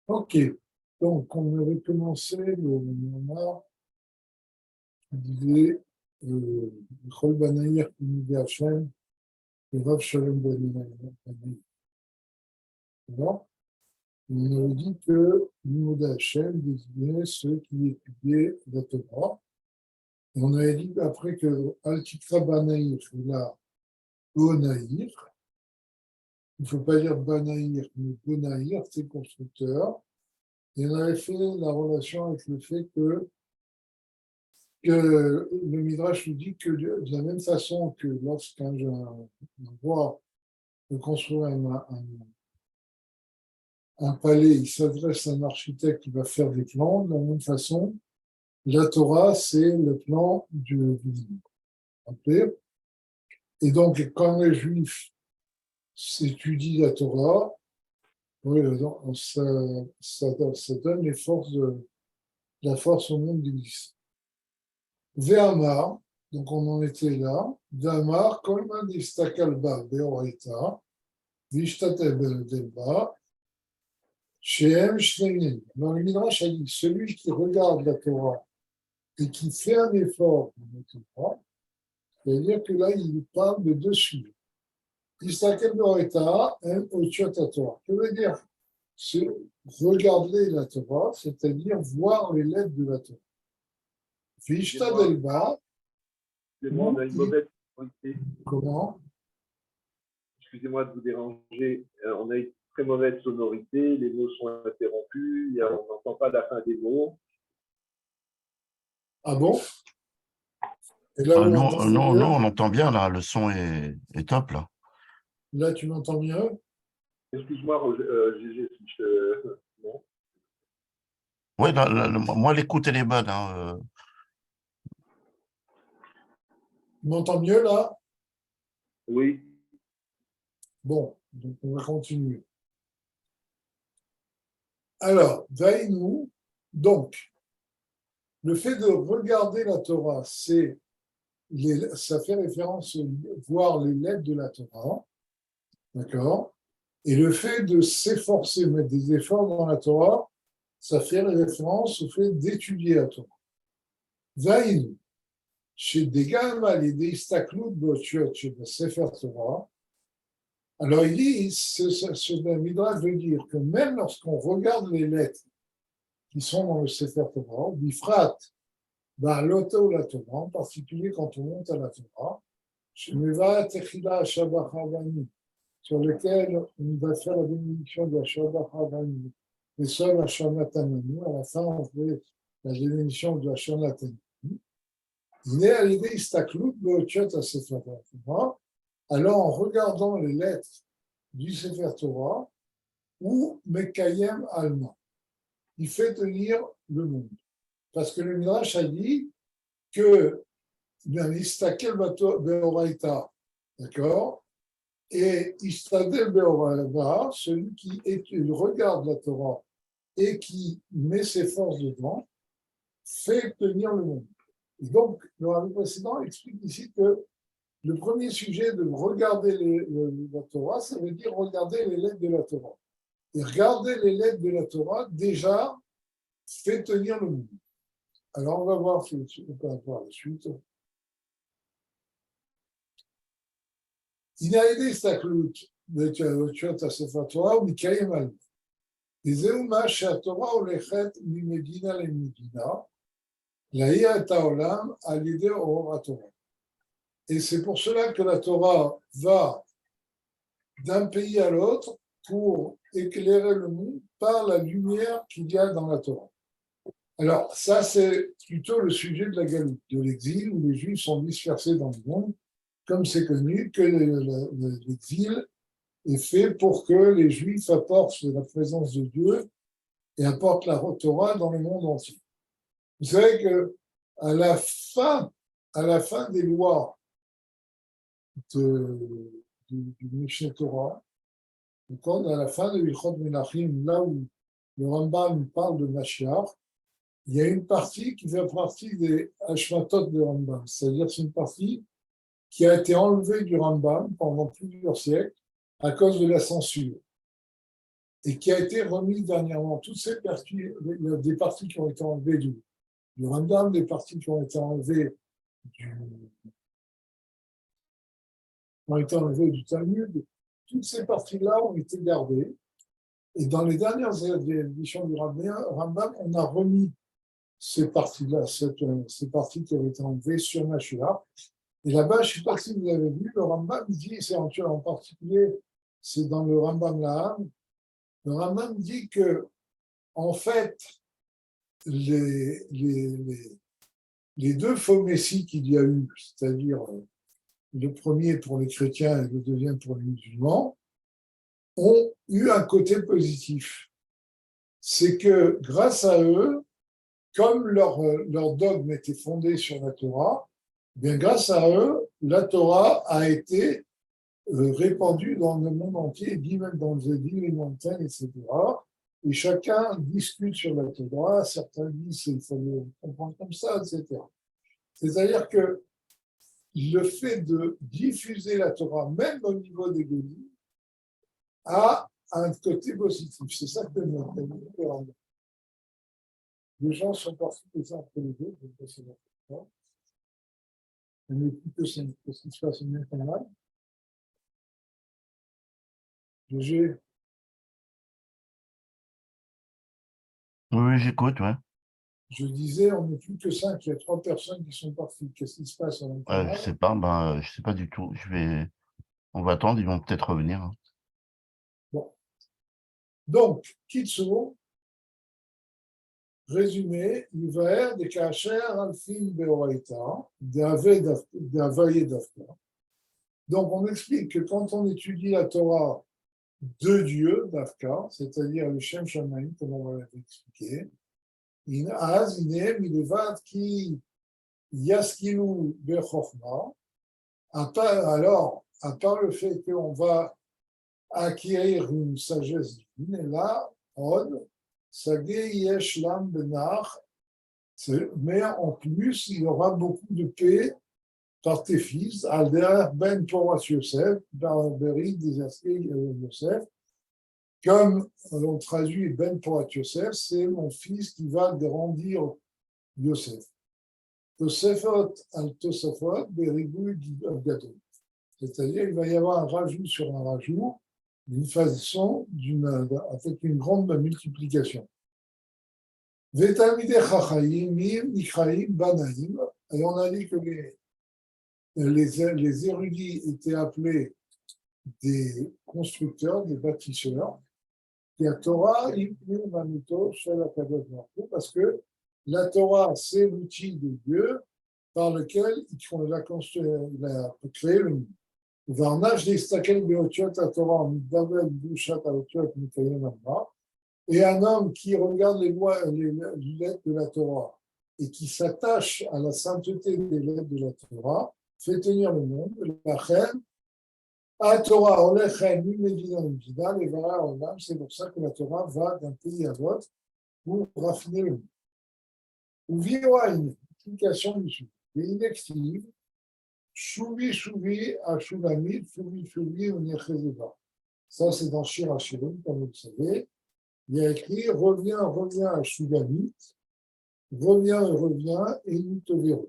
Ok, donc on avait commencé le moment qui disait Chol Banayir Kimide Hashem et Rav Shalom Ben D'accord. On avait dit que l'Imode Hashem désignait ceux qui étudiaient la Torah. Et on avait dit après que Al-Tikra Banayir, là, Bonaïr, il ne faut pas dire Banayir, mais Bonaïr, c'est constructeur. Et on avait fait la relation avec le fait que le Midrash nous dit que de la même façon que lorsqu'un roi veut construire un palais, il s'adresse à un architecte qui va faire des plans, de la même façon, la Torah, c'est le plan du monde. Okay. Et donc, quand les Juifs étudient la Torah, oui, ça donne la force au monde d'Église. Ve'amar, donc on en était là, Ve'amar, kolman istakal ba beoraita, vishtatev delba, shehem shneimim. Dans le Midrash, a dit, celui qui regarde la Torah et qui fait un effort pour la Torah, c'est-à-dire que là, il parle de deux sujets. Istakal beoraita, en otiot Torah. Que veut dire c'est regarder la Torah, c'est-à-dire voir les lettres de la Torah. Vishtadelba, Excusez-moi, on a une mauvaise sonorité. comment? Excusez-moi de vous déranger. On a une très mauvaise sonorité, les mots sont interrompus, on n'entend pas la fin des mots. Ah bon? Et là, non, on entend bien, là, le son est top, là. Là, tu m'entends mieux? Excuse-moi, Gégé, si je te... Non. Oui, moi, l'écoute, elle est bonne. Hein. Tu m'entends mieux, là? Oui. Bon, donc on va continuer. Alors, Vaïnou, donc, le fait de regarder la Torah, ça fait référence à voir les lettres de la Torah, d'accord? Et le fait de s'efforcer, mettre des efforts dans la Torah, ça fait référence au fait d'étudier la Torah. Vaïnou, chez des gamins, les Istaklout Botiot, chez le Sefer Torah, alors il dit, ce Midrash veut dire que même lorsqu'on regarde les lettres qui sont dans le Sefer Torah, Bifrat, l'auto ou la Torah, en particulier quand on monte à la Torah, chez Meva Techila Shabbat Havani, sur lequel on va faire la bénédiction de la Shabbat Havani, et seul la Shabbat Amani, à la fin on fait la bénédiction de la Shabbat Amani. Il est à l'idée Istaklout Botiot à Sefer Torah, alors en regardant les lettres du Sefer Torah, ou Mekayem Alma, il fait tenir le monde. Parce que le Midrash a dit que l'Istakel Beoraita, d'accord, et Istadel Beoraita, celui qui regarde la Torah et qui met ses forces dedans, fait tenir le monde. Et donc, le rabbi précédent explique ici que le premier sujet de regarder la Torah, ça veut dire regarder les lettres de la Torah. Et regarder les lettres de la Torah, déjà, fait tenir le monde. Alors, on va voir si on peut voir la suite. Il a aidé Staklut, à Sefer Torah, ou Mikayem Al. Et Zeuma, Torah ou Lechet, Mimedina le Medina, Laïa et Taolam, à l'idée au Torah. Et c'est pour cela que la Torah va d'un pays à l'autre pour éclairer le monde par la lumière qu'il y a dans la Torah. Alors, ça, c'est plutôt le sujet de la galoute, de l'exil, où les Juifs sont dispersés dans le monde, comme c'est connu que l'exil est fait pour que les Juifs apportent la présence de Dieu et apportent la Torah dans le monde entier. Vous savez que à la fin des lois du Mishneh Torah, à la fin de Ilchot Menachim, là où le Rambam parle de Mashiach, il y a une partie qui fait partie des Hashmatot de Rambam, c'est-à-dire c'est une partie qui a été enlevée du Rambam pendant plusieurs siècles à cause de la censure. et qui a été remis dernièrement. Toutes ces parties, il y a des parties qui ont été enlevées du Rambam, des parties qui ont été enlevées du Talmud. Toutes ces parties-là ont été gardées. Et dans les dernières éditions du Rambam, on a remis ces parties-là, ces parties qui avaient été enlevées sur Mashiach. Et là-bas, je ne sais pas si vous avez vu, le Rambam dit, c'est en particulier, c'est dans le Rambam Laham, le Rambam dit que, en fait, les deux faux messies qu'il y a eu, c'est-à-dire le premier pour les chrétiens et le deuxième pour les musulmans, ont eu un côté positif. C'est que grâce à eux, comme leur dogme était fondé sur la Torah, bien grâce à eux, la Torah a été répandue dans le monde entier, dit même dans les montagnes, etc. Et chacun discute sur la Torah, certains disent qu'il faut le comprendre comme ça, etc. C'est-à-dire que le fait de diffuser la Torah, même au niveau des Godim, a un côté positif. C'est ça que les gens sont partis les uns après les autres. On n'est plus que ce qui se passe bien pas mal. Oui, j'écoute, ouais. Je disais, on n'est plus que 5, il y a 3 personnes qui sont parties. Qu'est-ce qui se passe en Je sais pas, je sais pas du tout. On va attendre, ils vont peut-être revenir. Hein. Bon. Donc, Kitsu, résumé, Ivaer de Kacher Alfin Beoraita, d'Avaye d'Afka. Donc, on explique que quand on étudie la Torah de Dieu, d'Afka, c'est-à-dire le Shem Shamaim, comme on va l'expliquer, Az, Inem, Ilevad, qui Yaskilu Bechofma, alors, à part le fait qu'on va acquérir une sagesse divine, et là, Od, Sagé Yesh Lam Benar, mais en plus, il y aura beaucoup de paix par tes fils, Alder Ben Porat Yosef, Beri Desaské Yosef, comme on traduit Ben Porat Yosef, c'est mon fils qui va grandir Yosef. Tosefot al Tosefot, Berigou Gadol. C'est-à-dire, il va y avoir un rajout sur un rajout, d'une façon, avec une grande multiplication. Vetamide Chachaim, Nichaim, Banaim, et on a dit que les érudits étaient appelés des constructeurs, des bâtisseurs, et la Torah, parce que la Torah, c'est l'outil de Dieu par lequel il a créé le monde. Et un homme qui regarde les lettres de la Torah et qui s'attache à la sainteté des lettres de la Torah, fait tenir le monde. La reine, à Torah, c'est pour ça que la Torah va d'un pays à l'autre pour raffiner le monde. Ou vivra une explication du sujet. Et inactive, Chouvi, à Choulamit, Chouvi, on y ça, c'est dans Shir Hashirim, comme vous le savez. Il y a écrit reviens à Choulamit, reviens, et nous te verrons.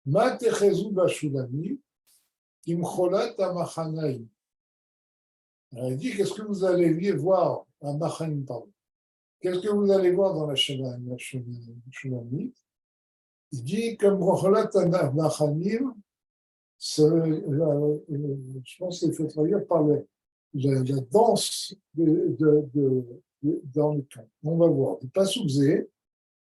Ma techezou ba Choulamit, Kimcholat Amachanaïm. Il dit qu'est-ce que vous allez voir à Machanim, pardon. Qu'est-ce que vous allez voir dans la Choulamit? Il dit comme Kimcholat Amachanim, je pense qu'il faut traduire par la danse dans le camp. On va voir. Passouzé,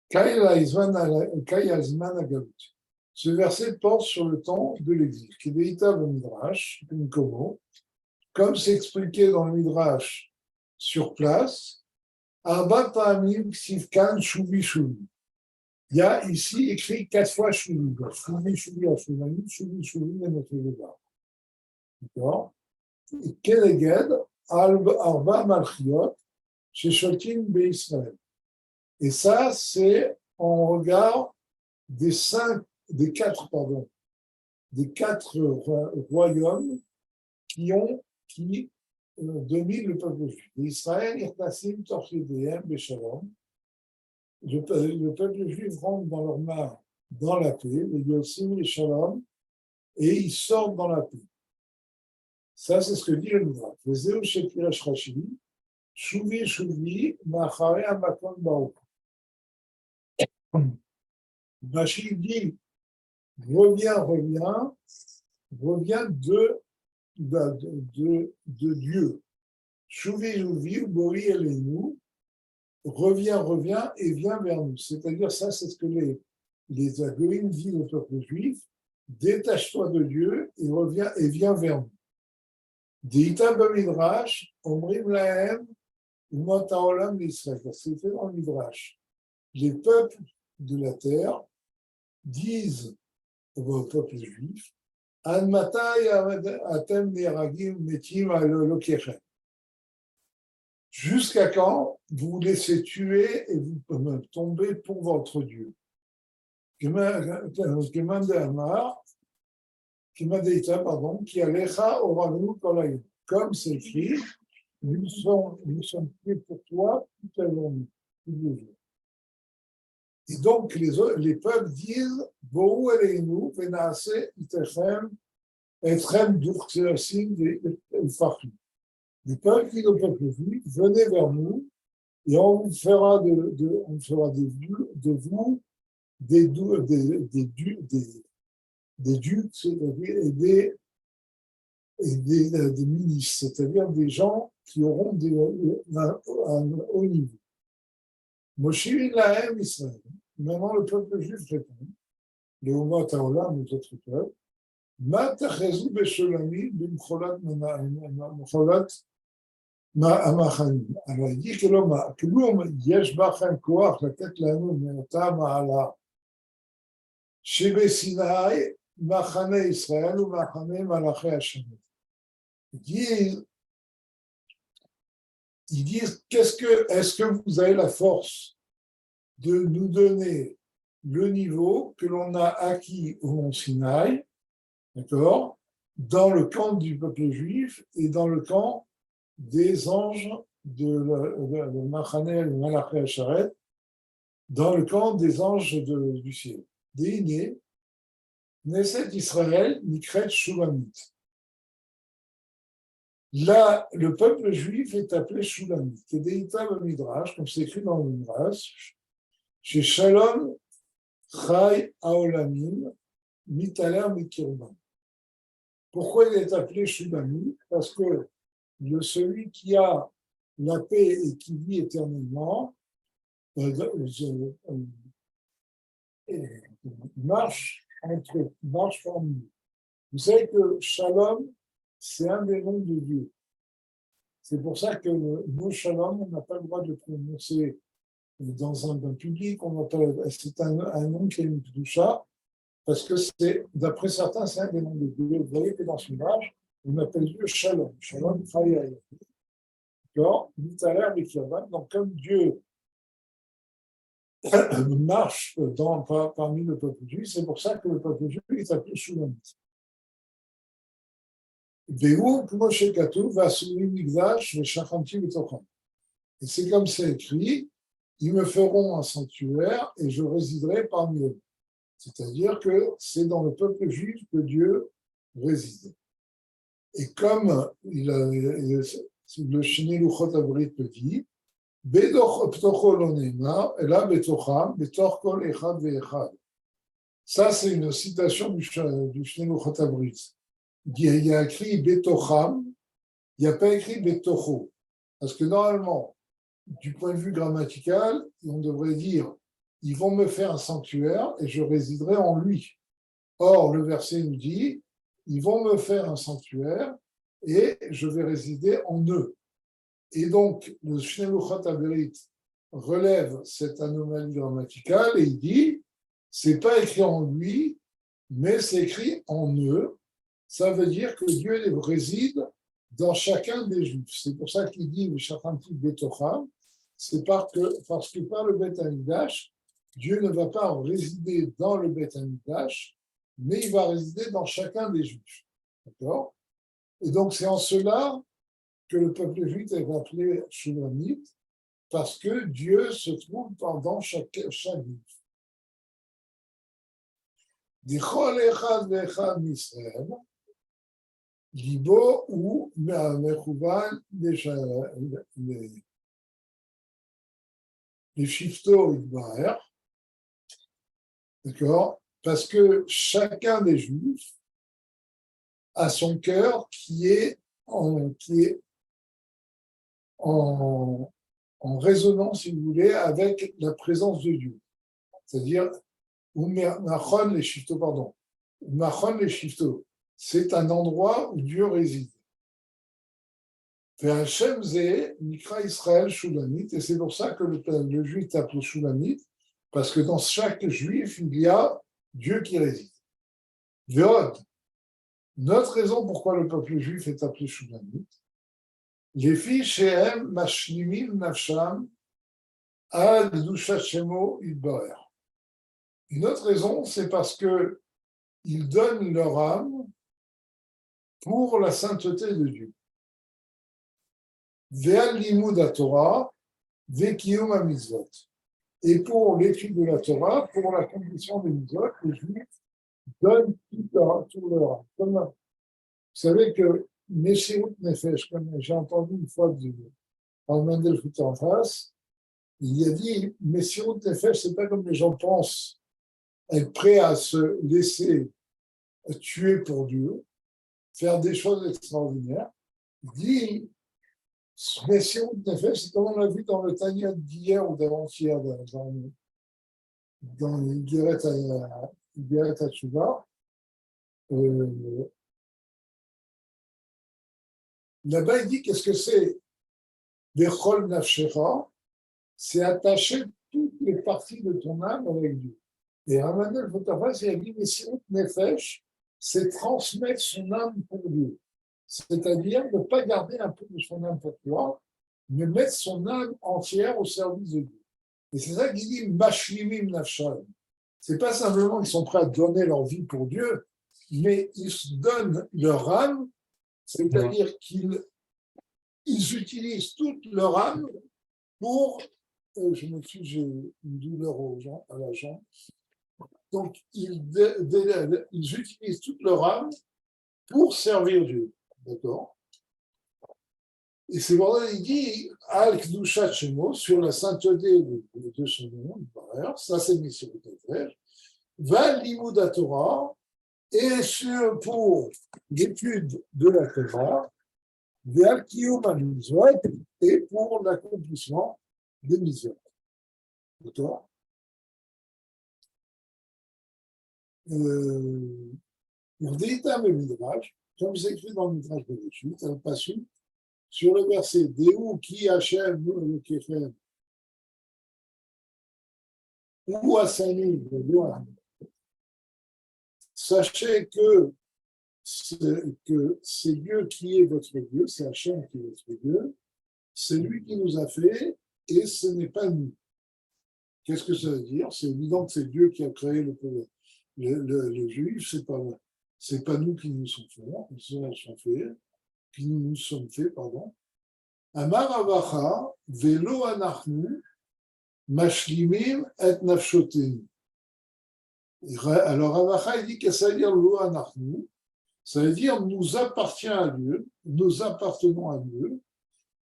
Kayazman Agalut. Ce verset porte sur le temps de l'exil, qui est véritable Midrash, comme c'est expliqué dans le Midrash sur place, Arba Pa'amim Ksivkan Shuvi Shuvi. Il y a ici écrit 4 fois Shuvi. Shuvi Shuvi Ashunami, Shuvi Shuvi Nemoteleva. D'accord? Et Keleged, Arba Malchiot, chez Shotin Be-Israël. Et ça, c'est en regard des 4 royaumes qui domine le peuple juif. Israël, Irtassim, Torchidéem, Béchalom. Le peuple juif rentre dans leurs mains dans la paix, les Yossim, les Shalom, et ils sortent dans la paix. Ça, c'est ce que dit le Midrash. Les Eoshekirash Rashi, Chouvi, Chouvi, Machare, Amakon, Baok. Rashi dit reviens de Dieu. Chouvi, Chouvi, Bori, Elenu, reviens et viens vers nous. C'est-à-dire, ça, c'est ce que les Agoïm disent au peuple juif, détache-toi de Dieu et viens vers nous. Deïta Bamidrash, Omrim Lahem, Umot Haolam d'Israël. C'est fait dans le Midrash. Les peuples de la terre disent au peuple juif, An matai atem neragim metim alolokechem. Jusqu'à quand vous vous laissez tuer et vous tombez pour votre Dieu. Qui alecha oranu kolayim. Comme c'est écrit, nous sommes tués pour toi toute la journée, tous les jours. Et donc, les peuples disent, Bohu eleinu venaase itechem etrem durkseasim ve'ufachim. Les peuples qui, le peuple juif, venez vers nous et on vous fera de vous des ducs, c'est-à-dire et des ministres, c'est-à-dire des gens qui auront un haut niveau. Moshirin Lahem Israël. Maintenant, le peuple juif répond, les Umot Haolam, les autres peuples, Ma tachezu besholami b'mcholat המחנים. אבל היא כלום יש בכם כוח לתת לנו מאותה מעלה שבסיני מחנה ישראל ומחנה מלאכי השם. Ils disent, est-ce que vous avez la force de nous donner le niveau que l'on a acquis au mont Sinaï, d'accord, dans le camp du peuple juif et dans le camp des anges de Machanel, Malaché Hacharet, dans le camp des anges du ciel. Déiné, Knesset Israël, Nikret Shulamit. Là, le peuple juif est appelé Shulamit. Kedeïta Midrash, comme c'est écrit dans le Midrash, chez Shalom Chai Haolamim, Mitaler Mikirban. Pourquoi il est appelé Shulamit? Parce que celui qui a la paix et qui vit éternellement marche parmi nous. Vous savez que Shalom, c'est un des noms de Dieu. C'est pour ça que le mot Shalom, on n'a pas le droit de le prononcer dans un bain public. C'est un nom qui est une doucha, parce que d'après certains, c'est un des noms de Dieu. Vous voyez que dans son âge, on appelle Dieu Shalom. Shalom, Chaya. D'accord? Donc, comme Dieu marche parmi le peuple juif, c'est pour ça que le peuple juif est appelé Shalom. Et c'est comme c'est écrit, ils me feront un sanctuaire et je résiderai parmi eux. C'est-à-dire que c'est dans le peuple juif que Dieu réside. Et comme le Shnei Luchot Abrit le dit, ça, c'est une citation du Shnei Luchot Abrit. Il y a écrit Betocham, il n'y a pas écrit Betocho. Parce que normalement, du point de vue grammatical, on devrait dire ils vont me faire un sanctuaire et je résiderai en lui. Or, le verset nous dit ils vont me faire un sanctuaire et je vais résider en eux. Et donc, le Shnei Luchot Abrit relève cette anomalie grammaticale et il dit c'est pas écrit en lui, mais c'est écrit en eux. Ça veut dire que Dieu réside dans chacun des Juifs. C'est pour ça qu'il dit Shachanti Betocham, c'est parce que par le Beth Amikdash, Dieu ne va pas résider dans le Beth Amikdash, mais il va résider dans chacun des Juifs. D'accord? Et donc c'est en cela que le peuple juif est appelé Shulamite parce que Dieu se trouve pendant chaque juif. Dichol echad ve'echad Israël, libo ou mechouvan les shifto idbaer, d'accord? Parce que chacun des juifs a son cœur qui est en résonance, si vous voulez, avec la présence de Dieu. C'est-à-dire, Machon les shifto, pardon. Machon les shifto, c'est un endroit où Dieu réside. Hashem Zeh, Mikra Israël Shulamite, et c'est pour ça que le juif est appelé Shulamite, parce que dans chaque juif, il y a Dieu qui réside. Veod, notre raison pourquoi le peuple juif est appelé Shulamite, les filles Shehem Mashlimim Nafsham Ad Dushat Shemo Idbaer. Une autre raison, c'est parce que ils donnent leur âme pour la sainteté de Dieu. Ve'al limud Torah, ve'kiyum ha-mitzvot. Et pour l'étude de la Torah, pour l'accomplissement des mitzvot, les Juifs donnent tout leur âme. Vous savez que Meshirut Nefesh, comme j'ai entendu une fois dans le Mendel Foot en face, il a dit Meshirut Nefesh, c'est pas comme les gens pensent, être prêt à se laisser tuer pour Dieu, faire des choses extraordinaires. Il dit Meshirut Nefesh, c'est comme on l'a vu dans le Tanya d'hier ou d'avant-hier, dans l'Igeret HaTshuva. Là-bas, il dit qu'est-ce que c'est Bechol Nafshecha, c'est attacher toutes les parties de ton âme avec Dieu. Et Ramanel Fotafas, il a dit Meshirut Nefesh, c'est transmettre son âme pour Dieu. C'est-à-dire ne pas garder un peu de son âme pour toi, mais mettre son âme entière au service de Dieu. Et c'est ça qu'il dit Mashlimim Nafsham. C'est pas simplement qu'ils sont prêts à donner leur vie pour Dieu, mais ils se donnent leur âme, c'est-à-dire qu'ils utilisent toute leur âme pour. Je me suis, j'ai une douleur à la jambe. Donc, ils utilisent toute leur âme pour servir Dieu. D'accord? Et c'est pour ça qu'il dit Al-Kdushat Shemo, sur la sainteté de son nom, ça c'est Meshirut Nefesh, va l'Imud Torah, et pour l'étude de la Torah, vers Kiyum ha-mitzvot, et pour l'accomplissement des mitzvot. D'accord? Pour Deïtam et Midrash, comme c'est écrit dans le Midrash de Réchut, un passage sur le verset Déou qui Hachem le Kechem ou Asani, sachez que c'est Dieu qui est votre Dieu, c'est Hachem qui est votre Dieu, c'est lui qui nous a fait et ce n'est pas nous. Qu'est-ce que ça veut dire? C'est évident que c'est Dieu qui a créé le juif, c'est pas nous qui nous sommes faits, pardon. Amar Avacha, velo anachnu, mashlimim et nafshotenu. Alors Avacha, il dit que ça veut dire lo anachnu, ça veut dire nous appartient à Dieu, nous appartenons à Dieu,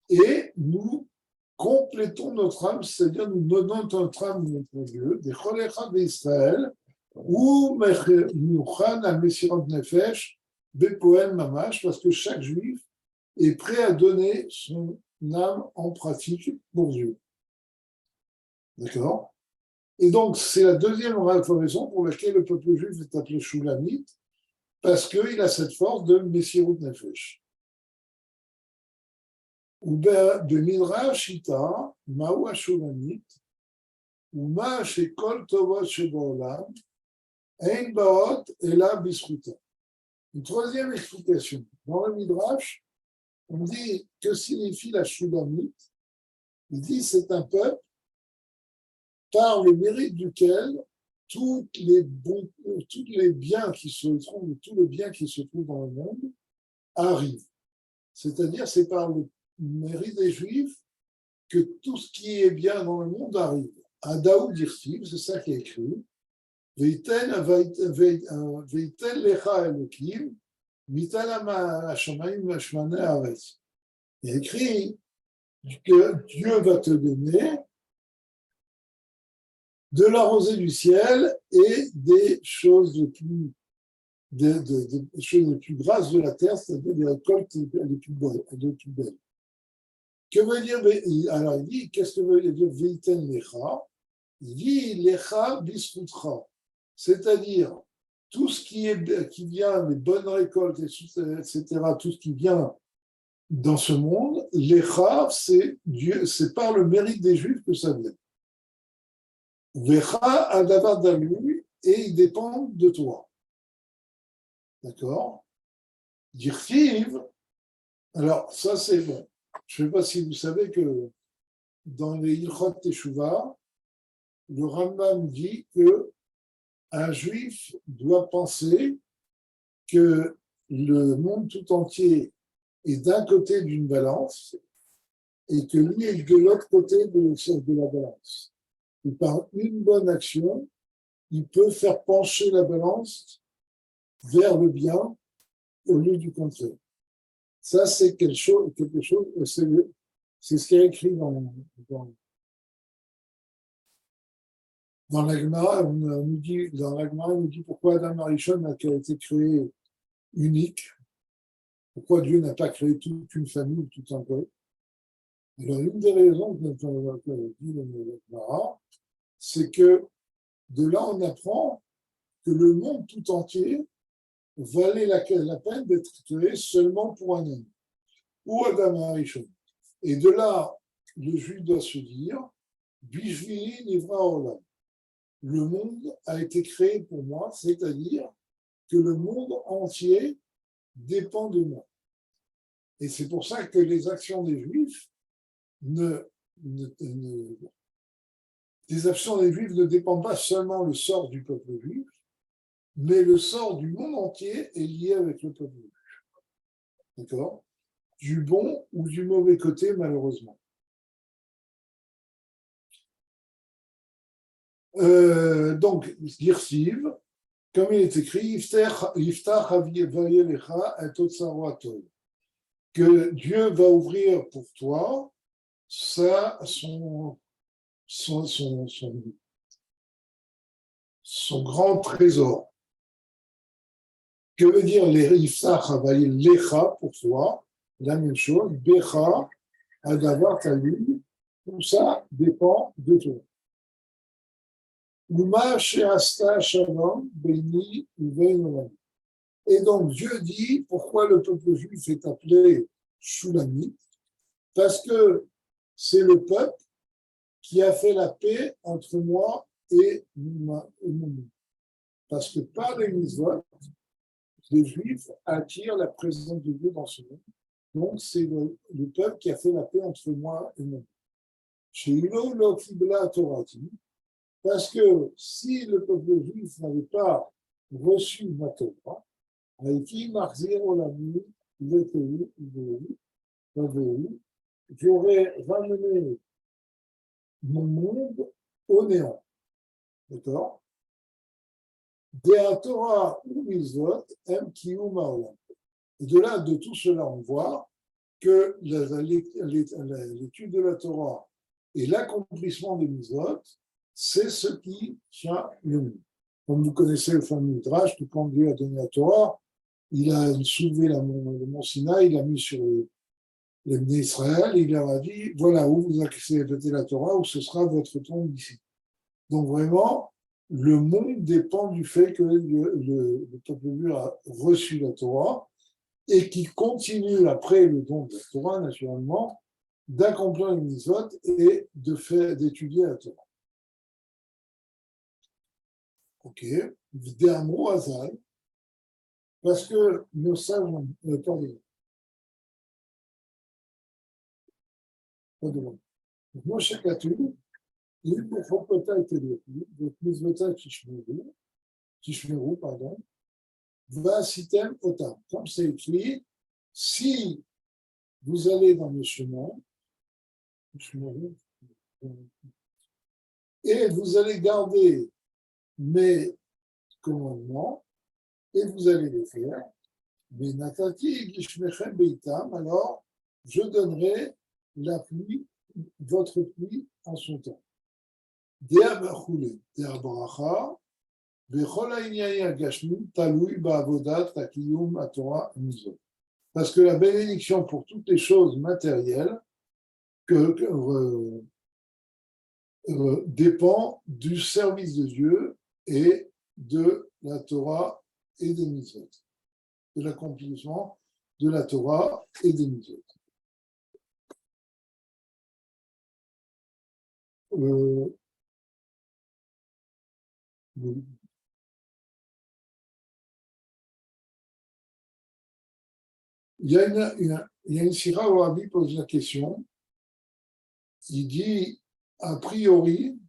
et nous complétons notre âme, c'est-à-dire nous donnons notre âme à notre Dieu, des cholecha d'Israël, ou mechan à Meshirut Nefesh, bepoem mamash, parce que chaque juif est prêt à donner son âme en pratique pour Dieu. D'accord? Et donc, c'est la deuxième raison pour laquelle le peuple juif est appelé Shulamite, parce qu'il a cette force de Meshirut Nefesh. Ou de Midrash Ita, Maou Shulamite, ou Ma Shekol Tovot Shebolam, Ein Baot Ela Bisruta. Une troisième explication. Dans le Midrash, on dit que signifie la Shulamite. Il dit c'est un peuple par le mérite duquel tous les biens qui se trouvent, tout le bien qui se trouve dans le monde arrive. C'est-à-dire, c'est par le mérite des Juifs que tout ce qui est bien dans le monde arrive. À Daoud Dirtiv, c'est ça qui est écrit. Veitel lecha elokim, mital hashamayim hashmanei haaretz. Il est écrit que Dieu va te donner de la rosée du ciel et des choses les plus, des choses les plus grasses de la terre, c'est-à-dire des récoltes les plus belles. Que veut dire, alors il dit, qu'est-ce que veut dire Veiten lecha? Il dit lecha bisrutra, c'est-à-dire tout ce qui vient, les bonnes récoltes, etc., tout ce qui vient dans ce monde, lecha, c'est Dieu, c'est par le mérite des Juifs que ça vient. Vecha adavar dalu, et ils dépendent de toi. D'accord? Dirtiv, alors ça c'est bon. Je ne sais pas si vous savez que dans les Ilchot Teshuvah, le Rambam dit que un juif doit penser que le monde tout entier est d'un côté d'une balance et que lui est de l'autre côté de la balance. Et par une bonne action, il peut faire pencher la balance vers le bien au lieu du contraire. Ça, c'est quelque chose, c'est ce qui est écrit dans la Gemara. Dans la Gemara, on nous dit pourquoi Adam Arishon a été créé unique, pourquoi Dieu n'a pas créé toute une famille, tout un peuple. Alors, une des raisons que dit la Gemara, c'est que de là, on apprend que le monde tout entier valait la peine d'être créé seulement pour un homme, ou Adam Arishon. Et de là, le juif doit se dire, Bishvili Nivra Olam. Le monde a été créé pour moi, c'est-à-dire que le monde entier dépend de moi. Et c'est pour ça que les actions des Juifs ne dépendent pas seulement du sort du peuple juif, mais le sort du monde entier est lié avec le peuple juif. D'accord? Du bon ou du mauvais côté, malheureusement. Donc, Girsiv, comme il est écrit, que Dieu va ouvrir pour toi son grand trésor. Que veut dire les Iftach lecha pour toi? La même chose, Becha, Adavar Talim, tout ça dépend de toi. Et donc Dieu dit pourquoi le peuple juif est appelé Shulamite, parce que c'est le peuple qui a fait la paix entre moi et mon monde. Parce que par les mitzvot, les Juifs attirent la présence de Dieu dans ce monde. Donc c'est le peuple qui a fait la paix entre moi et mon monde. Chez Ilo lo kibla Torati, parce que si le peuple juif n'avait pas reçu ma Torah, j'aurais ramené mon monde au néant. D'accord? De Torah ou Mitzvot, et de là, de tout cela, on voit que l'étude de la Torah et l'accomplissement des Mitzvot, c'est ce qui tient le monde. Comme vous connaissez le fameux Midrash, que quand Dieu a donné la Torah, il a soulevé le mont Sinaï, il l'a mis sur les Bnei Israël, il leur a dit, voilà où vous acceptez la Torah, où ce sera votre tombe ici. Donc vraiment, le monde dépend du fait que le peuple juif a reçu la Torah et qui continue après le don de la Torah, naturellement, d'accomplir les mitzvot et d'étudier la Torah. Ok, d'un mot Hazal, parce que nos sages ont pardon. Moshe Katoub, il est pour Chokota et Télépi, donc Mizvota Tishmeru, pardon, va sitem otam. Comme c'est écrit, si vous allez dans le chemin, et vous allez garder mes commandements, et vous allez les faire. Mais Natati Gishmechem Beitam, alors je donnerai la pluie, votre pluie en son temps. Dea Bachule, Dea Baracha, Bechol Ha'inyanim HaGashmim, Talui Ba'avodat HaKiyum HaTorah Mizot. Parce que la bénédiction pour toutes les choses matérielles dépend du service de Dieu et de la Torah et des Mizot, de l'accomplissement de la Torah et des Mizot. Il y a une sira où Rabbi pose la question. Il dit, a priori,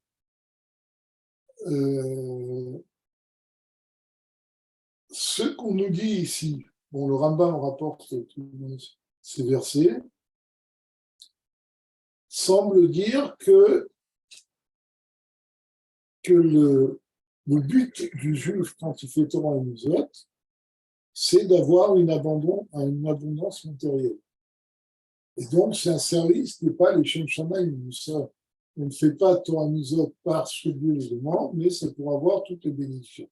ce qu'on nous dit ici, bon, le Rambam rapporte ces versets, semble dire que le but du juif quand il fait Torah et Mizot, c'est d'avoir une abondance matérielle. Et donc, c'est un service qui n'est pas les Shem Shamaim. On ne fait pas Torah Mizot parce que Dieu le demande, mais c'est pour avoir toutes les bénédictions.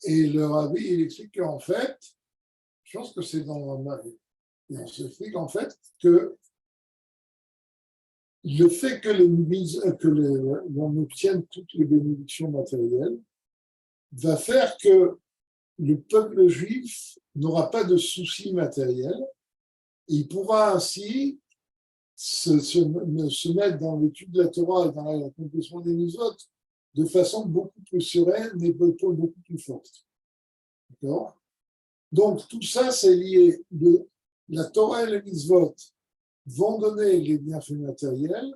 Et le Rabbi, il explique qu'en fait, je pense que c'est dans la Marie, et on s'explique en fait que le fait que l'on obtienne toutes les bénédictions matérielles va faire que le peuple juif n'aura pas de soucis matériels et il pourra ainsi se mettre dans l'étude de la Torah et dans l'accomplissement des mitzvot de façon beaucoup plus sereine et beaucoup plus forte. D'accord ? Donc tout ça, c'est lié. La Torah et les mitzvot vont donner les bienfaits matériels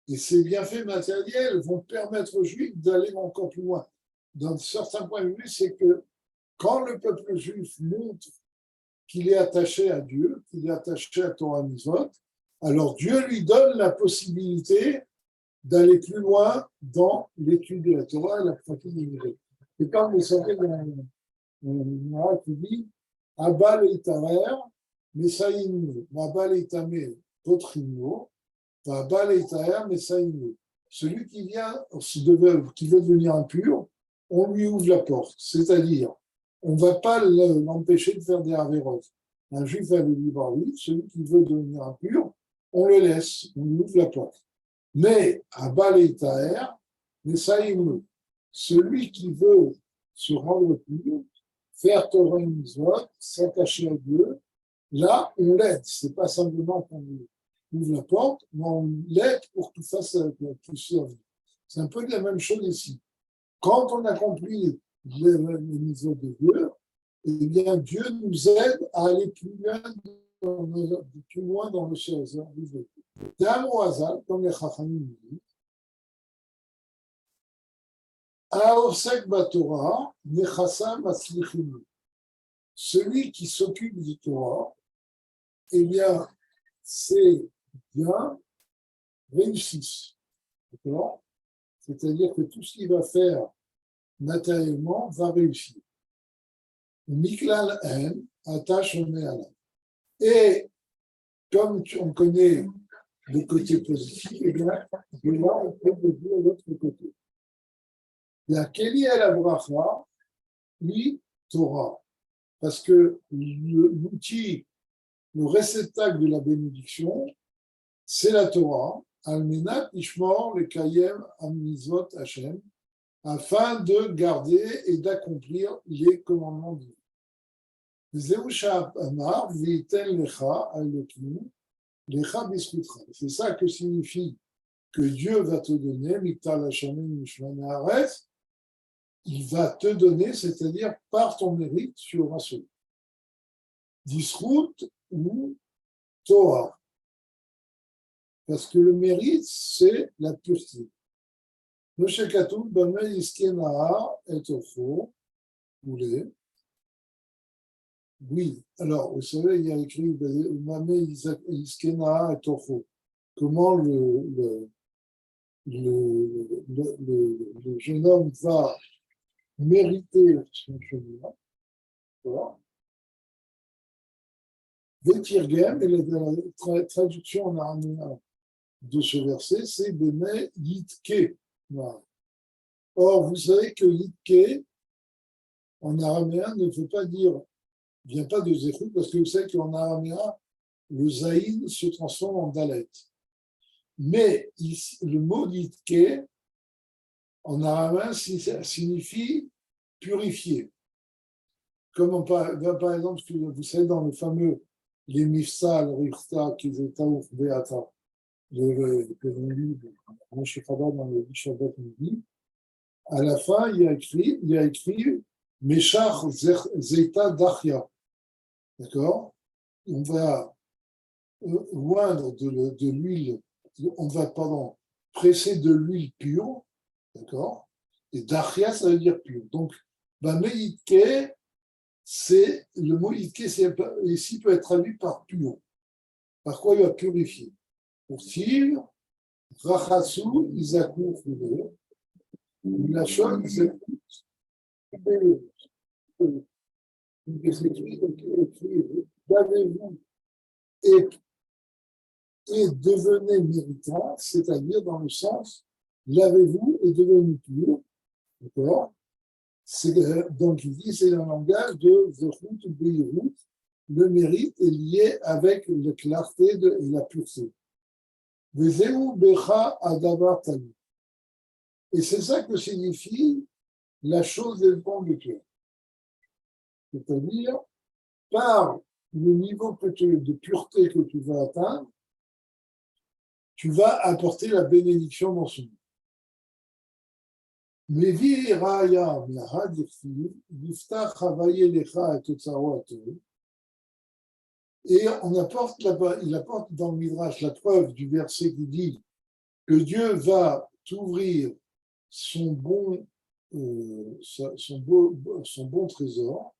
et ces bienfaits matériels vont permettre aux Juifs d'aller encore plus loin. D'un certain point de vue, c'est que quand le peuple juif montre qu'il est attaché à Dieu, qu'il est attaché à Torah Mizot, alors Dieu lui donne la possibilité d'aller plus loin dans l'étude de la Torah et la pratique des mitzvot. Et comme vous savez, dans qui dit Abba leitarer, Messaïnu, Abba leitame, Potrino, Abba leitarer, Messaïnu. Celui qui veut devenir impur, on lui ouvre la porte. C'est-à-dire, on ne va pas l'empêcher de faire des avérotes. Un juif a le libre arbitre, celui qui veut devenir impur, on le laisse, on lui ouvre la porte. Mais à Balaïtaer, Messaïmu, celui qui veut se rendre pur, faire Torah et Mizvot, s'attacher à Dieu, là, on l'aide. Ce n'est pas simplement qu'on lui ouvre la porte, mais on l'aide pour qu'il fasse tout servir. C'est un peu la même chose ici. Quand on accomplit les mitzvot de Dieu, eh bien, Dieu nous aide à aller plus loin dans le service du Dieu. D'un mot hasard, comme les Chachamim disent, Aosek Batorah, Nechasa Matzlichim. Celui qui s'occupe du Torah, eh bien, c'est bien réussisse. D'accord ? C'est-à-dire que tout ce qu'il va faire matériellement va réussir. Miklal en attache on est à là. Et comme on connaît le côté positif, eh bien, là, on peut dire l'autre côté. La Keli el Abracha, oui, Torah. Parce que l'outil, le réceptacle de la bénédiction, c'est la Torah. Almenat Ishmor le Kayem Amizot Hashem, afin de garder et d'accomplir les commandements divins. C'est ça que signifie que Dieu va te donner, il va te donner, c'est-à-dire par ton mérite sur un seul. Disrout ou Torah. Parce que le mérite, c'est la pureté. Le Shekatou, Bamel Iskenaa et Ofo, Oulé. Oui, alors, vous savez, il y a écrit Mamé Iskena et Tocho. Comment le jeune homme va mériter son chemin. Voilà. Vetirgem, et la traduction en araméen de ce verset, c'est Bene Yitke. Voilà. Or, vous savez que Yitke, en araméen, ne veut pas dire, vient pas de Zéchut, parce que vous savez qu'en araméen, le Zaïd se transforme en Dalet. Mais ici, le mot Yitke, en araméen, signifie purifier. Comme par exemple, vous savez, dans le fameux les Mifsal, Richta, Kizetaouf, Beata, que l'on lit dans le Shabbat midi, à la fin, il y a écrit Meshach Zeta Dachia. D'accord? On va oindre de l'huile, on va, presser de l'huile pure, d'accord? Et Dachia, ça veut dire pur. Donc, Meitke, c'est le mot Itke, ici peut être traduit par pur. Par quoi il va purifier? Pour suivre, Rachasu, Isakou, la chose, c'est lavez-vous et devenez méritant, c'est-à-dire dans le sens, lavez-vous et devenez pur. D'accord? Donc il dit, c'est un langage de Zechut ou Beirut. Le mérite est lié avec la clarté et la pureté. Et c'est ça que signifie la chose des bons de cœur. C'est-à-dire, par le niveau de pureté que tu vas atteindre, tu vas apporter la bénédiction dans ce monde. Et il apporte dans le Midrash la preuve du verset qui dit que Dieu va t'ouvrir son bon trésor,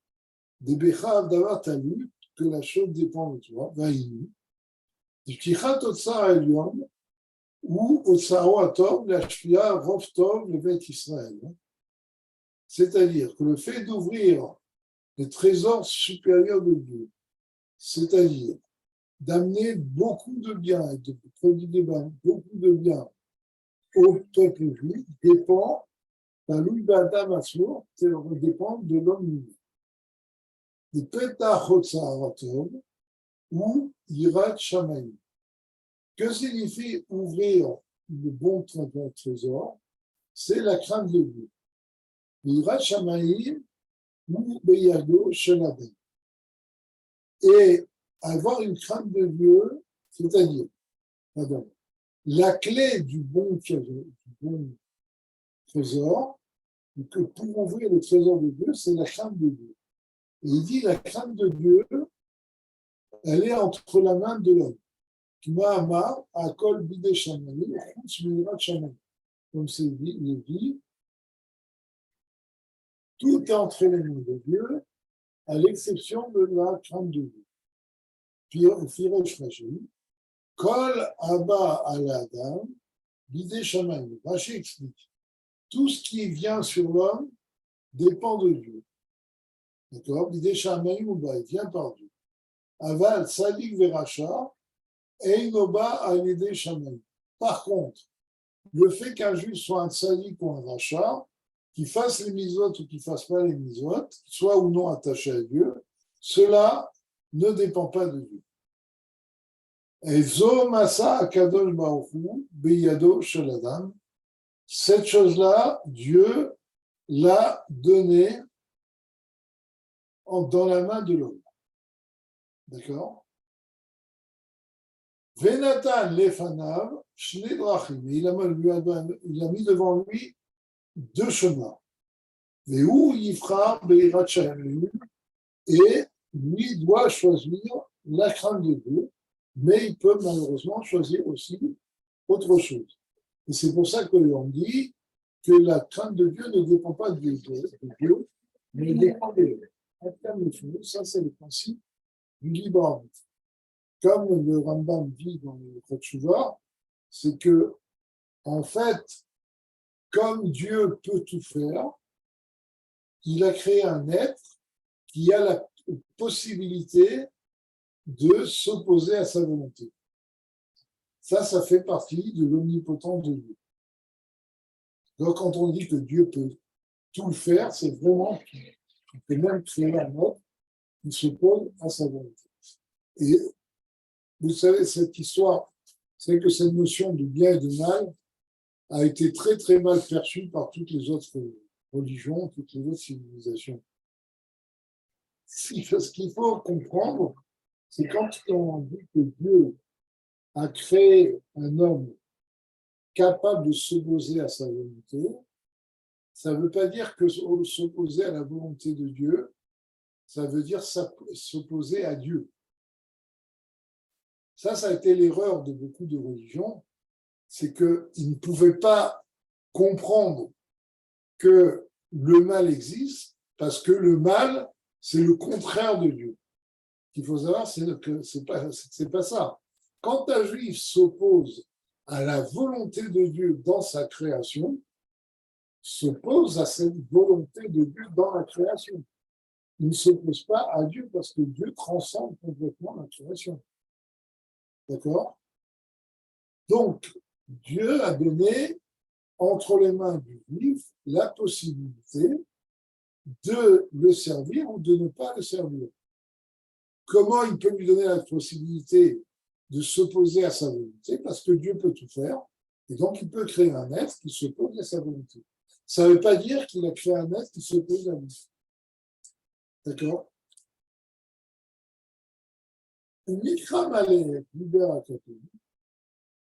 des Bechav d'avoir ta lutte, que la chose dépend de toi, Vaïnu, du Tichat Otsar Elion, ou Otsaro Atov, la Shpia Rovtov, le Beth Israël. C'est-à-dire que le fait d'ouvrir les trésors supérieurs de Dieu, c'est-à-dire d'amener beaucoup de biens et de prodiguer beaucoup de biens au peuple juif, dépend, Taloui B'Adam Assour, dépend de l'homme lui-même. De Petach Otsar Atov, ou Yirat Shamaï. Que signifie ouvrir le bon trésor? C'est la crainte de Dieu. Yirat Shamaï ou Beyado Shelabé. Et avoir une crainte de Dieu, c'est-à-dire, la clé du bon trésor, que pour ouvrir le trésor de Dieu, c'est la crainte de Dieu. Et il dit la crainte de Dieu, elle est entre la main de l'homme. Comme c'est dit, tout est entre les mains de Dieu, à l'exception de la crainte de Dieu. Firesh Rashi, Kol Abba al Adam, Bidé Shamayim. Rashi explique. Tout ce qui vient sur l'homme dépend de Dieu. D'accord? Bidé Shamayim ou Ba, il vient par Dieu. Aval Sadik Veracha, Einoba Alidé Shamayim. Par contre, le fait qu'un juif soit un Sadik ou un Racha, qu'il fasse les misotes ou qu'il ne fasse pas les misotes, soit ou non attaché à Dieu, cela ne dépend pas de Dieu. Et Zo Masa Akadosh Baruch Hu Beyado Shel Adam. Cette chose-là, Dieu l'a donnée dans la main de l'homme. D'accord? Venatan Lefanav Shne Drachim. Il a mis devant lui deux chemins. Vehu Yifra Beirat Shayamim. Et lui doit choisir la crainte de Dieu, mais il peut malheureusement choisir aussi autre chose. Et c'est pour ça que l'on dit que la crainte de Dieu ne dépend pas de Dieu, mais dépend de Dieu. Ça, c'est le principe du libre arbitre. Comme le Rambam dit dans le Code Shuvah, c'est que, en fait, comme Dieu peut tout faire, il a créé un être qui a la possibilité de s'opposer à sa volonté. Ça fait partie de l'omnipotence de Dieu. Donc, quand on dit que Dieu peut tout le faire, c'est vraiment qu'il peut même créer un être qui s'oppose à sa volonté. Et vous savez, cette histoire, c'est que cette notion de bien et de mal a été très, très mal perçue par toutes les autres religions, toutes les autres civilisations. Ce qu'il faut comprendre, c'est quand on dit que Dieu a créé un homme capable de s'opposer à sa volonté, ça ne veut pas dire que s'opposer à la volonté de Dieu, ça veut dire s'opposer à Dieu. Ça a été l'erreur de beaucoup de religions, c'est qu'ils ne pouvaient pas comprendre que le mal existe, parce que le mal, c'est le contraire de Dieu. Ce qu'il faut savoir, c'est que c'est pas ça. Quand un juif s'oppose à la volonté de Dieu dans sa création, s'oppose à cette volonté de Dieu dans la création. Il ne s'oppose pas à Dieu parce que Dieu transcende complètement la création. D'accord? Donc, Dieu a donné entre les mains du juif la possibilité de le servir ou de ne pas le servir. Comment il peut lui donner la possibilité de s'opposer à sa volonté? Parce que Dieu peut tout faire, et donc il peut créer un être qui s'oppose à sa volonté. Ça ne veut pas dire qu'il a créé un être qui s'oppose à lui. D'accord? Mikra Malek, libérateur.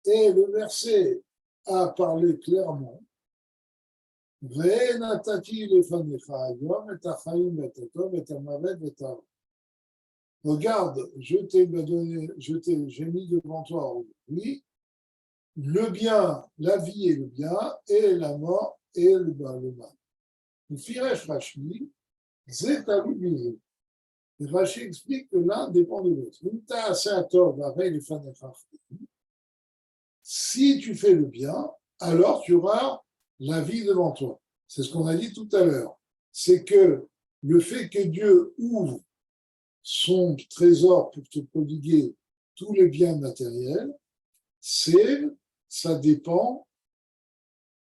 Et le verset a parlé clairement. Regarde, j'ai mis devant toi aujourd'hui le bien, la vie et le bien, et la mort et le mal. Le Firesh Rashi, Zetalu Bizé. Rashi explique que l'un dépend de l'autre. Si tu fais le bien, alors tu auras la vie devant toi. C'est ce qu'on a dit tout à l'heure. C'est que le fait que Dieu ouvre son trésor pour te prodiguer tous les biens matériels, ça dépend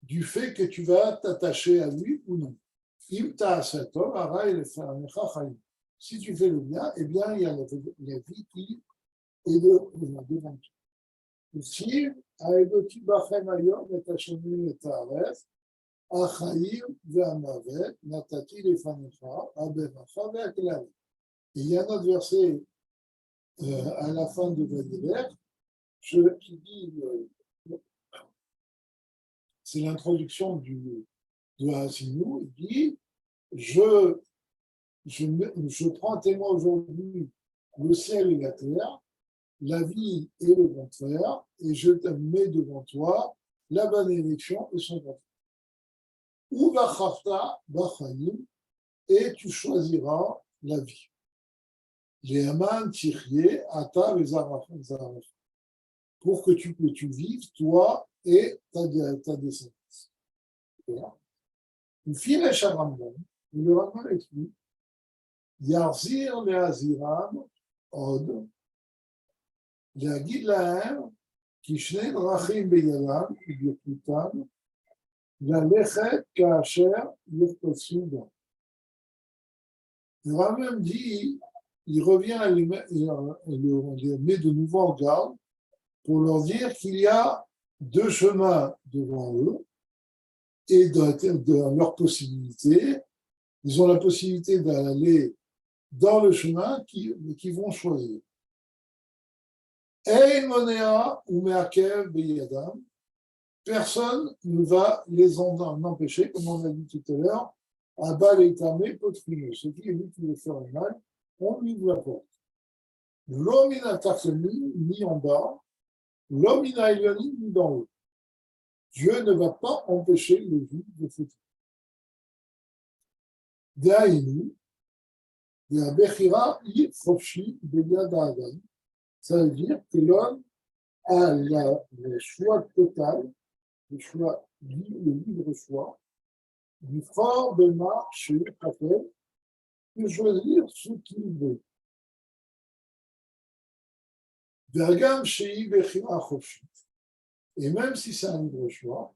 du fait que tu vas t'attacher à lui ou non. Si tu fais le bien, eh bien, il y a la vie qui est devant toi. Si, Aedoti Bachem Ayom et Hashemim et Haaretz, Achaim ve'amavet, Natati lefanecha, Aberacha ve'aklal. Et il y a un autre verset à la fin de Vaïdber qui dit, c'est l'introduction de Hassinou, il dit je prends témoin aujourd'hui le ciel et la terre, la vie et le contraire, et je te mets devant toi la bénédiction et son contraire. Ou bachavta bachayim, et tu choisiras la vie. Lehaman tirye ata vezarach, pour que tu vives, toi et ta descendance. Le Firesh Rambam, le Rambam explique, Yarzir lehaziram od, להגיד להם כי שני דרכים בידם וברכותם ללכת כאשר יחפצו בו. Le Rambam dit, il revient les met de nouveau en garde pour leur dire qu'il y a deux chemins devant eux et de leur possibilité. Ils ont la possibilité d'aller dans le chemin qu'ils vont choisir. Personne ne va les en empêcher, comme on a dit tout à l'heure, à bal et tamé, potrino. Ce qui est lui qui veut faire le mal, on lui ouvre la porte. L'homina tachemi, ni en bas, l'homina ioni, ni dans haut. Dieu ne va pas empêcher le juif de foutre. D'aïnou, La Bechira i Chofshi Beyad Adam. Ça veut dire que l'homme a le choix total, le choix, le libre choix, du fort de marche chez Raphaël, de choisir ce qu'il veut. Vergam chez Bechira Chofshi. Et même si c'est un libre choix,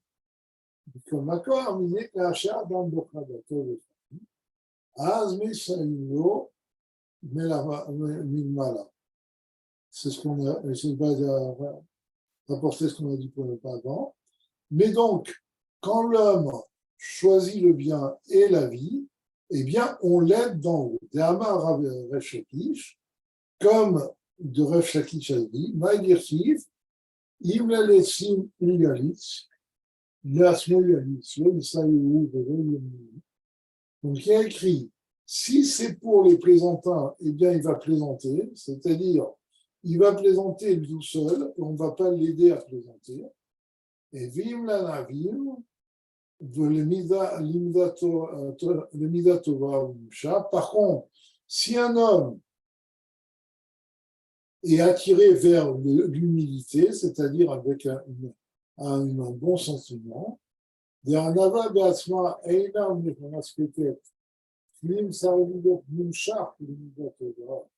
comme accord amené qu'Achar dans Bokhadato, Azmi Saïlo, Milmala. C'est ce qu'on a, c'est rapporter ce qu'on a dit pour le pas avant. Mais donc, quand l'homme choisit le bien et la vie, eh bien, on l'aide d'en haut. D'Amar Rav Shakish, comme de Rav Shakish a dit, Maïdirtif, Imlalesim Ilgalitz, Yasmo Yalitz, Yom Saïou, donc il y a écrit, si c'est pour les plaisantins, eh bien, il va plaisanter, c'est-à-dire, il va plaisanter tout seul, et on ne va pas l'aider à plaisanter. Et vim la navim, le midatova ou musha. Par contre, si un homme est attiré vers l'humilité, c'est-à-dire avec un bon sentiment, d'Anava be'atzma einam nechonas petet, Klim sarvidot mumshach l'midatova,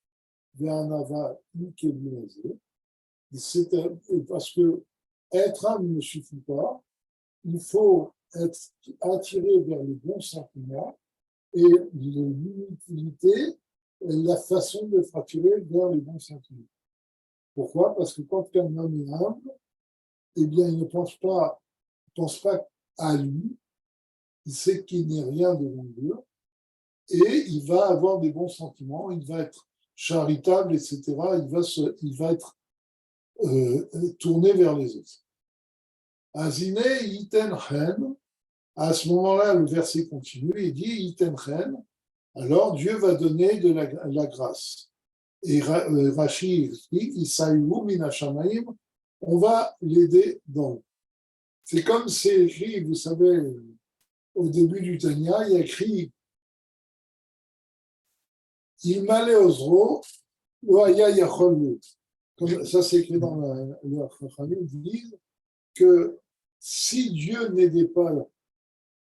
d'Anava ikebinazé. C'est parce que être âme ne suffit pas, il faut être attiré vers les bons sentiments et l'humilité est la façon d'être attiré vers les bons sentiments. Pourquoi? Parce que quand un homme est humble, eh bien, il ne pense pas à lui, il sait qu'il n'est rien devant Dieu et il va avoir des bons sentiments, il va être charitable, etc. Il va être tourné vers les autres. Azine yiten chen. À ce moment-là, le verset continue et dit yiten chen. Alors Dieu va donner de la grâce. Et Rashi explique Isaïou min shamaim. On va l'aider donc. C'est comme c'est écrit, vous savez, au début du Tanya, il y a écrit il m'allait osro, loaya yachol. Comme ça, c'est écrit dans le Chachamim, disent que si Dieu n'aidait pas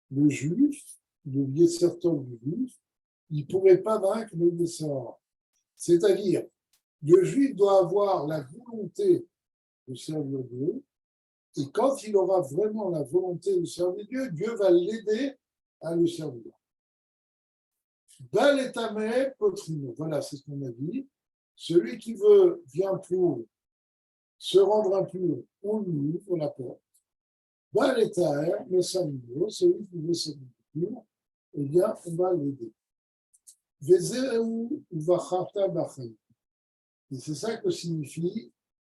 le juif, le Yetzer Tov du juif, il ne pourrait pas vaincre le Yetzer Hara. C'est-à-dire, le juif doit avoir la volonté de servir Dieu, et quand il aura vraiment la volonté de servir Dieu, Dieu va l'aider à le servir. Baletame potrino, voilà, c'est ce qu'on a dit. Celui qui vient pour se rendre impur, on lui ouvre la porte. Baletaer, le samino, celui qui veut se rendre impur, eh bien, on va l'aider. Vezeu vachata bachay. Et c'est ça que signifie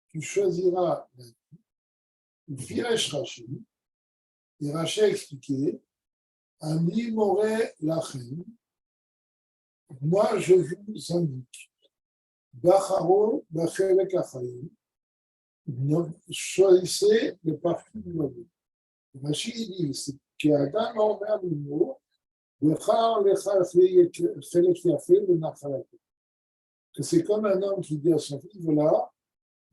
tu choisiras la vie. Firesh Rashi, et Rashi a expliqué Ani more lachem, moi je vous indique, Bacharo bachelek achayim, choisissez le parti du mauvais. Rashi dit c'est qu'Adam omer l'humour, Bechar lecha chelek yafé le nachalak. Que c'est comme un homme qui dit à son fils, voilà,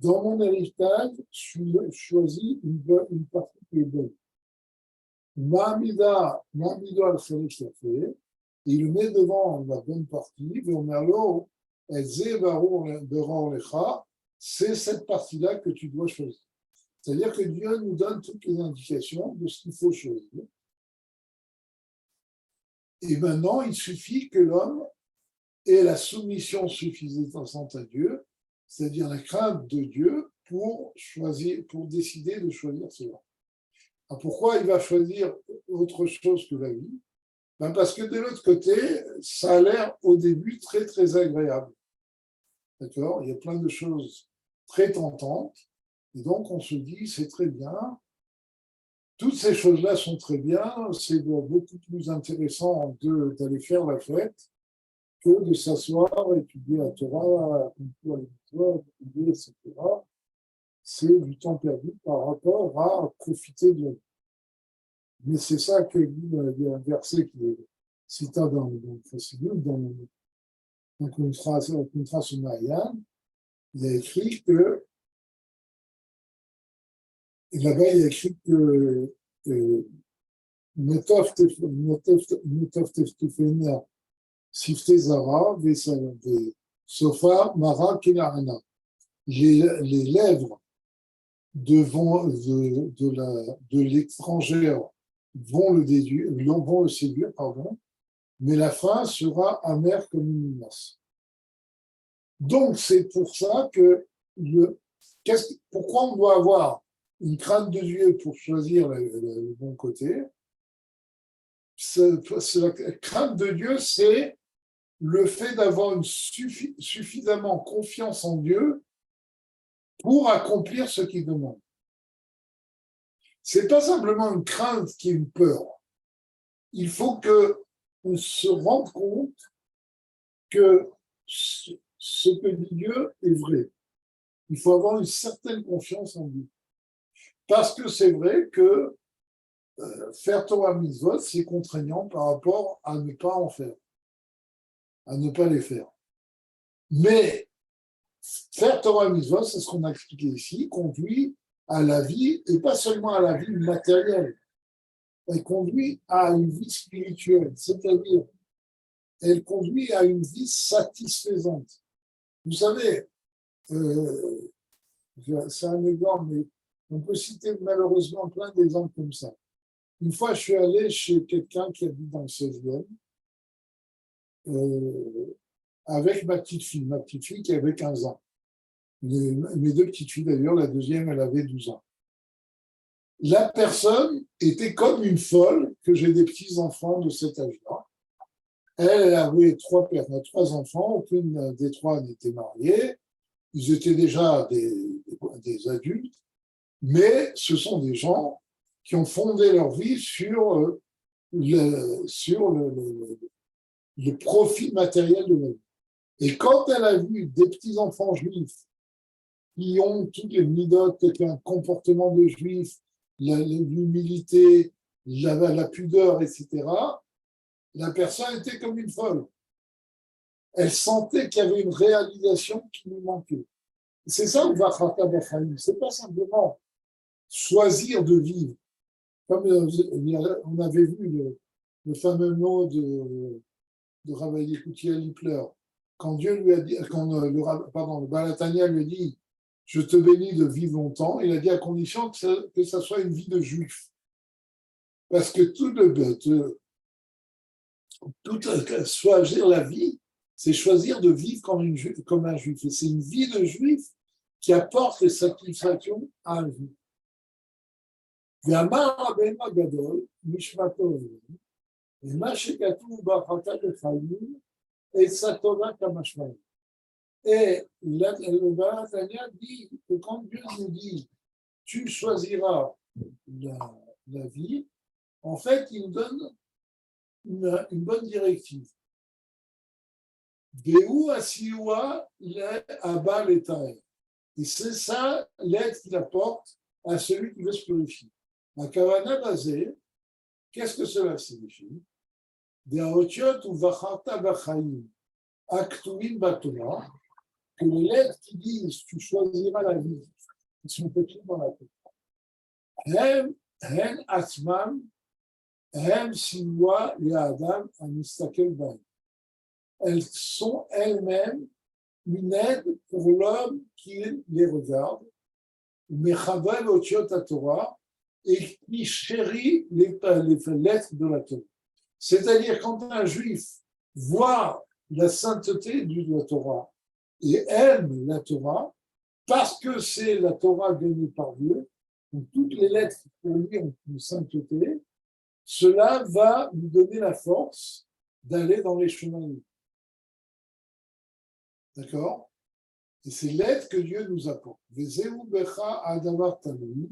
dans mon héritage, je choisis une partie qui est bonne. Ma'amida al-Khalif l'a fait, il le met devant la bonne partie, Vermerlo, c'est cette partie-là que tu dois choisir. C'est-à-dire que Dieu nous donne toutes les indications de ce qu'il faut choisir. Et maintenant, il suffit que l'homme ait la soumission suffisante à Dieu, c'est-à-dire la crainte de Dieu pour décider de choisir cela. Alors pourquoi il va choisir autre chose que la vie? Parce que de l'autre côté, ça a l'air au début très très agréable. D'accord? Il y a plein de choses très tentantes, et donc on se dit c'est très bien. Toutes ces choses-là sont très bien, c'est beaucoup plus intéressant d'aller faire la fête que de s'asseoir, étudier la Torah, étudier, etc. C'est du temps perdu par rapport à profiter de la vie. Mais c'est ça que dit, il y a un verset qui est cité dans le Chassidut, dans un contrat sur Mayan, il a écrit que, et là-bas, il a écrit que Netov Tefena Sifte Zara, Sofa, Mara, Kenarana. Les lèvres de l'étrangère vont le séduire, pardon, mais la fin sera amère comme une menace. Donc, c'est pour ça que pourquoi on doit avoir une crainte de Dieu pour choisir le bon côté? La crainte de Dieu, c'est le fait d'avoir suffisamment confiance en Dieu pour accomplir ce qu'il demande. C'est pas simplement une crainte qui est une peur. Il faut qu'on se rende compte que ce que dit Dieu est vrai. Il faut avoir une certaine confiance en Dieu. Parce que c'est vrai que faire Torah Mitzvot, c'est contraignant par rapport à ne pas en faire, à ne pas les faire. Mais faire Torah Mitzvot, c'est ce qu'on a expliqué ici, conduit à la vie, et pas seulement à la vie matérielle, elle conduit à une vie spirituelle, c'est-à-dire, elle conduit à une vie satisfaisante. Vous savez, c'est un exemple, mais on peut citer malheureusement plein d'exemples comme ça. Une fois, je suis allé chez quelqu'un qui habite dans le 16e, avec ma petite fille qui avait 15 ans. Mes deux petites filles d'ailleurs, la deuxième, elle avait 12 ans. La personne était comme une folle, que j'ai des petits-enfants de cet âge-là. Elle avait trois enfants, aucune des trois n'était mariée. Ils étaient déjà des adultes, mais ce sont des gens qui ont fondé leur vie sur le profit matériel de la vie. Et quand elle a vu des petits-enfants juifs qui ont toutes les midotes, un comportement de juif, l'humilité, la pudeur, etc., la personne était comme une folle. Elle sentait qu'il y avait une réalisation qui lui manquait. C'est ça le Vachata Bachaim. C'est pas simplement choisir de vivre. Comme on avait vu le fameux mot de Rabbi Yekutiel, il pleure. Quand Dieu lui a dit, le Balatania lui a dit, je te bénis de vivre longtemps, il a dit à condition que ça soit une vie de juif. Parce que choisir la vie, c'est choisir de vivre comme un juif. Et c'est une vie de juif qui apporte les satisfactions à un juif. ואמר רבנו הגדול, משמתו ומה שכתוב בהחלטת החיים, עצה טובה כמשמעית. Et le Balatania dit que quand Dieu nous dit tu choisiras la vie, en fait, il nous donne une bonne directive. Vehu asiwa le-aba le-taer. Et c'est ça l'aide qu'il apporte à celui qui veut se purifier. La kavana basée, qu'est-ce que cela signifie? De'aotiot ou vacharta b'chaim, aktuim b'Torah, que les lettres qui disent tu choisiras la vie, qui sont écrites dans la Torah. Hen atmam, hem siwa le'adam amistakel b'hem. Elles sont elles-mêmes une aide pour l'homme qui les regarde, mechaval otiot Torah, et qui chérit les lettres de la Torah. C'est-à-dire, quand un juif voit la sainteté de la Torah et aime la Torah, parce que c'est la Torah donnée par Dieu, donc toutes les lettres pour lui ont une sainteté, cela va lui donner la force d'aller dans les chemins. D'accord? Et c'est l'aide que Dieu nous apporte. Vezeu becha adavar talui,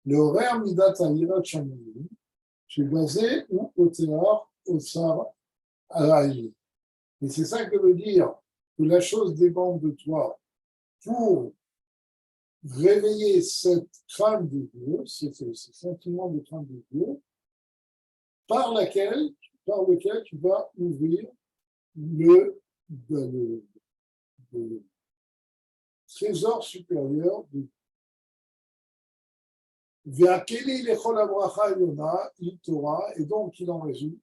le horaire midat ayirat shamayim, chez basé ou au théâtre, au sar alaï. Et c'est ça que veut dire que la chose dépend de toi pour réveiller cette crainte de Dieu, ce sentiment de crainte de Dieu, par lequel tu vas ouvrir le trésor supérieur de Ve'akeli lechol habracha elona, il Torah, et donc il en résulte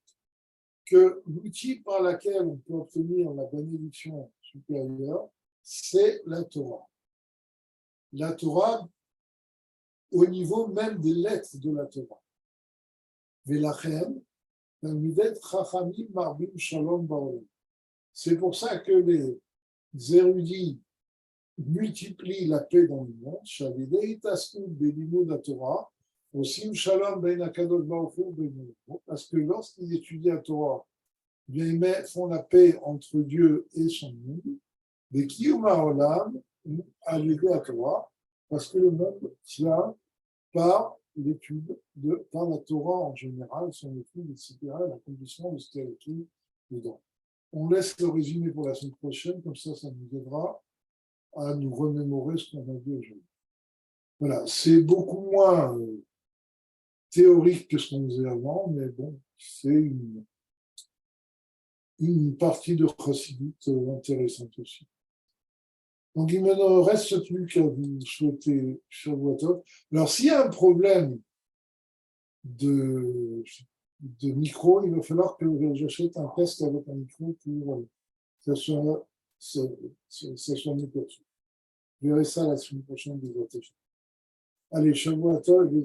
que l'outil par lequel on peut obtenir la bénédiction supérieure, c'est la Torah. La Torah au niveau même des lettres de la Torah. Ve'lachem, talmidet chachamim marbim shalom ba'olam. C'est pour ça que les érudits multiplient la paix dans le monde. Shavidei tasku belimud la Torah, osim shalom ben akadosh baruch hu ben. Parce que lorsqu'ils étudient la Torah, ils font la paix entre Dieu et son monde. Des kiyuma olam à l'aider à Torah, parce que le monde tient par l'étude par la Torah en général, son étude, etc., l'accomplissement de ce qui est écrit dedans. On laisse le résumé pour la semaine prochaine, comme ça nous aidera à nous remémorer ce qu'on a dit aujourd'hui. Voilà, c'est beaucoup moins théorique que ce qu'on faisait avant, mais bon, c'est une partie de Chassidut intéressante aussi. Donc, il ne me reste plus qu'à vous souhaiter Shavua Tov. Alors, s'il y a un problème de micro, il va falloir que j'achète un test avec un micro pour que ça soit mieux perçu. Je verrai ça la semaine prochaine des Allez, Shavua Tov et des